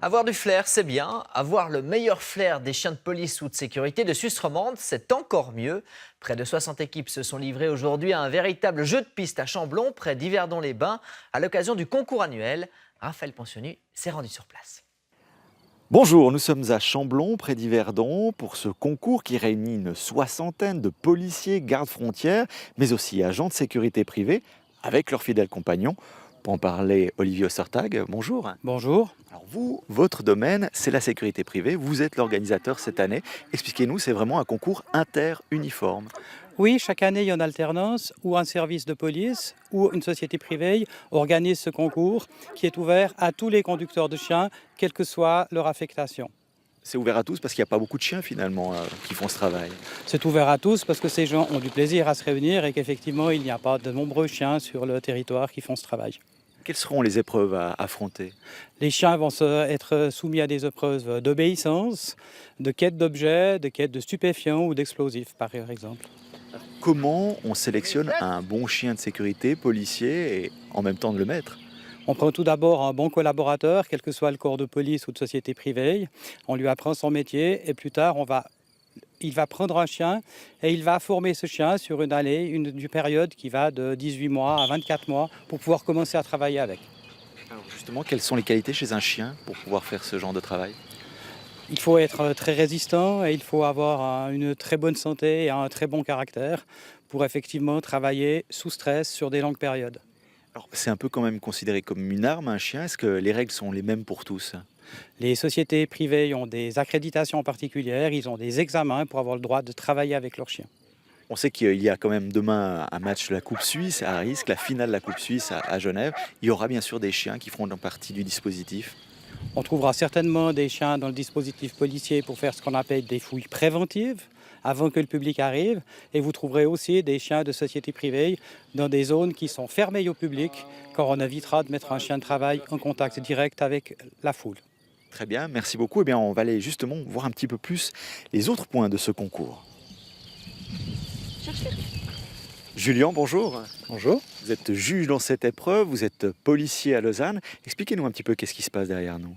Avoir du flair, c'est bien. Avoir le meilleur flair des chiens de police ou de sécurité de Suisse romande, c'est encore mieux. Près de 60 équipes se sont livrées aujourd'hui à un véritable jeu de piste à Chamblon, près d'Yverdon-les-Bains, à l'occasion du concours annuel. Raphaël Pensionu s'est rendu sur place. Bonjour, nous sommes à Chamblon, près d'Yverdon, pour ce concours qui réunit une soixantaine de policiers, gardes-frontières, mais aussi agents de sécurité privée, avec leurs fidèles compagnons. Pour en parler, Olivier Ossertag, bonjour. Bonjour. Alors vous, votre domaine, c'est la sécurité privée, vous êtes l'organisateur cette année. Expliquez-nous, c'est vraiment un concours inter-uniforme. Oui, chaque année, il y a une alternance où un service de police ou une société privée organise ce concours qui est ouvert à tous les conducteurs de chiens, quelle que soit leur affectation. C'est ouvert à tous parce qu'il n'y a pas beaucoup de chiens finalement qui font ce travail. C'est ouvert à tous parce que ces gens ont du plaisir à se réunir et qu'effectivement, il n'y a pas de nombreux chiens sur le territoire qui font ce travail. Quelles seront les épreuves à affronter? Les chiens vont être soumis à des épreuves d'obéissance, de quête d'objets, de quête de stupéfiants ou d'explosifs, par exemple. Comment on sélectionne un bon chien de sécurité, policier, et en même temps de le mettre? On prend tout d'abord un bon collaborateur, quel que soit le corps de police ou de société privée. On lui apprend son métier et plus tard, il va prendre un chien et il va former ce chien sur une période qui va de 18 mois à 24 mois pour pouvoir commencer à travailler avec. Alors justement, quelles sont les qualités chez un chien pour pouvoir faire ce genre de travail? Il faut être très résistant et il faut avoir une très bonne santé et un très bon caractère pour effectivement travailler sous stress sur des longues périodes. Alors, c'est un peu quand même considéré comme une arme, un chien. Est-ce que les règles sont les mêmes pour tous? Les sociétés privées ont des accréditations particulières, ils ont des examens pour avoir le droit de travailler avec leurs chiens. On sait qu'il y a quand même demain un match de la Coupe Suisse à risque, la finale de la Coupe Suisse à Genève. Il y aura bien sûr des chiens qui feront partie du dispositif. On trouvera certainement des chiens dans le dispositif policier pour faire ce qu'on appelle des fouilles préventives avant que le public arrive. Et vous trouverez aussi des chiens de société privée dans des zones qui sont fermées au public, car on évitera de mettre un chien de travail en contact direct avec la foule. Très bien, merci beaucoup. Eh bien, on va aller justement voir un petit peu plus les autres points de ce concours. Julien, bonjour. Bonjour. Vous êtes juge dans cette épreuve, vous êtes policier à Lausanne. Expliquez-nous un petit peu qu'est-ce qui se passe derrière nous.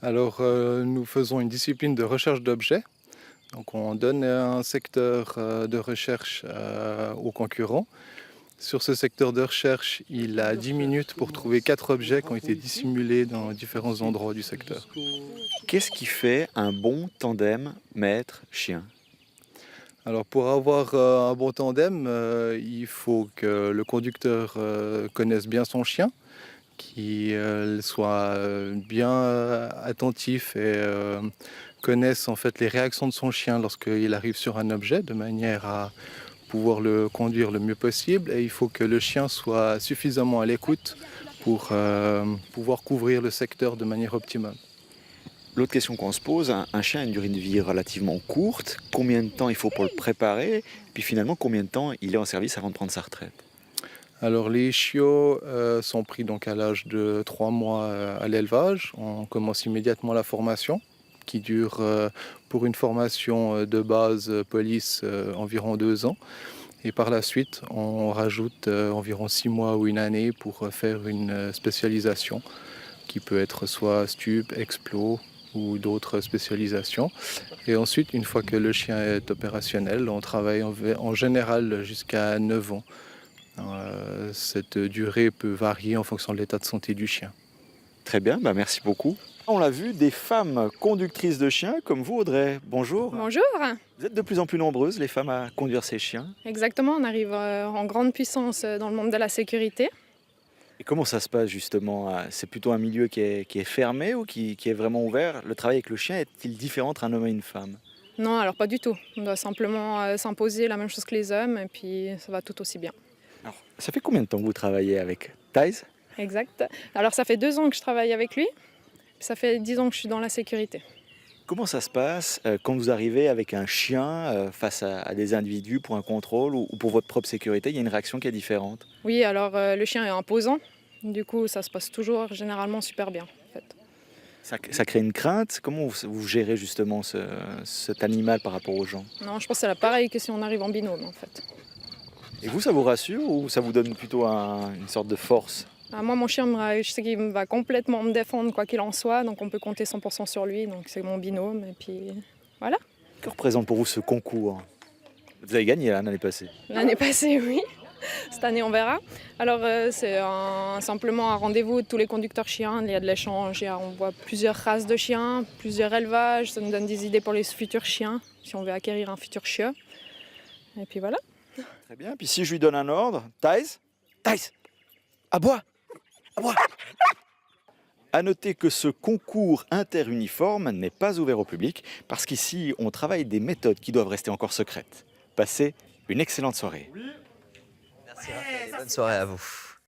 Alors, nous faisons une discipline de recherche d'objets. Donc, on donne un secteur de recherche aux concurrents. Sur ce secteur de recherche, il a 10 minutes pour trouver 4 objets qui ont été dissimulés dans différents endroits du secteur. Qu'est-ce qui fait un bon tandem maître-chien? Alors, pour avoir un bon tandem, il faut que le conducteur connaisse bien son chien, qu'il soit bien attentif et connaisse en fait les réactions de son chien lorsqu'il arrive sur un objet, de manière à pouvoir le conduire le mieux possible. Et il faut que le chien soit suffisamment à l'écoute pour pouvoir couvrir le secteur de manière optimale. L'autre question qu'on se pose, un chien a une durée de vie relativement courte. Combien de temps il faut pour le préparer? Puis finalement, combien de temps il est en service avant de prendre sa retraite? Alors les chiots sont pris donc à l'âge de 3 mois à l'élevage. On commence immédiatement la formation qui dure pour une formation de base police environ 2 ans. Et par la suite, on rajoute environ 6 mois ou une année pour faire une spécialisation qui peut être soit stup, explo ou d'autres spécialisations. Et ensuite, une fois que le chien est opérationnel, on travaille en général jusqu'à 9 ans. Cette durée peut varier en fonction de l'état de santé du chien. Très bien, merci beaucoup. On l'a vu, des femmes conductrices de chiens comme vous, Audrey. Bonjour. Bonjour. Vous êtes de plus en plus nombreuses, les femmes, à conduire ces chiens. Exactement, on arrive en grande puissance dans le monde de la sécurité. Et comment ça se passe justement? C'est plutôt un milieu qui est fermé ou qui est vraiment ouvert? Le travail avec le chien est-il différent entre un homme et une femme? Non, alors pas du tout. On doit simplement s'imposer la même chose que les hommes et puis ça va tout aussi bien. Alors, ça fait combien de temps que vous travaillez avec Thais? Exact. Alors ça fait 2 ans que je travaille avec lui. Ça fait 10 ans que je suis dans la sécurité. Comment ça se passe quand vous arrivez avec un chien face à des individus pour un contrôle ou pour votre propre sécurité? Il y a une réaction qui est différente. Oui, alors le chien est imposant. Du coup, ça se passe toujours généralement super bien. En fait. Ça crée une crainte. Comment vous gérez justement cet animal par rapport aux gens? Non, je pense que c'est pareil que si on arrive en binôme en fait. Et vous, ça vous rassure ou ça vous donne plutôt une sorte de force? Moi, mon chien, je sais qu'il va complètement me défendre quoi qu'il en soit, donc on peut compter 100% sur lui, donc c'est mon binôme, et puis voilà. Que représente pour vous ce concours? Vous avez gagné l'année passée. L'année passée, oui. Cette année, on verra. Alors, c'est simplement un rendez-vous de tous les conducteurs chiens. Il y a de l'échange, on voit plusieurs races de chiens, plusieurs élevages. Ça nous donne des idées pour les futurs chiens, si on veut acquérir un futur chiot. Et puis voilà. Très bien. Puis si je lui donne un ordre, Thaïs, aboie, aboie. À noter que ce concours interuniforme n'est pas ouvert au public parce qu'ici, on travaille des méthodes qui doivent rester encore secrètes. Passez une excellente soirée. Merci Raphaël et bonne soirée à vous.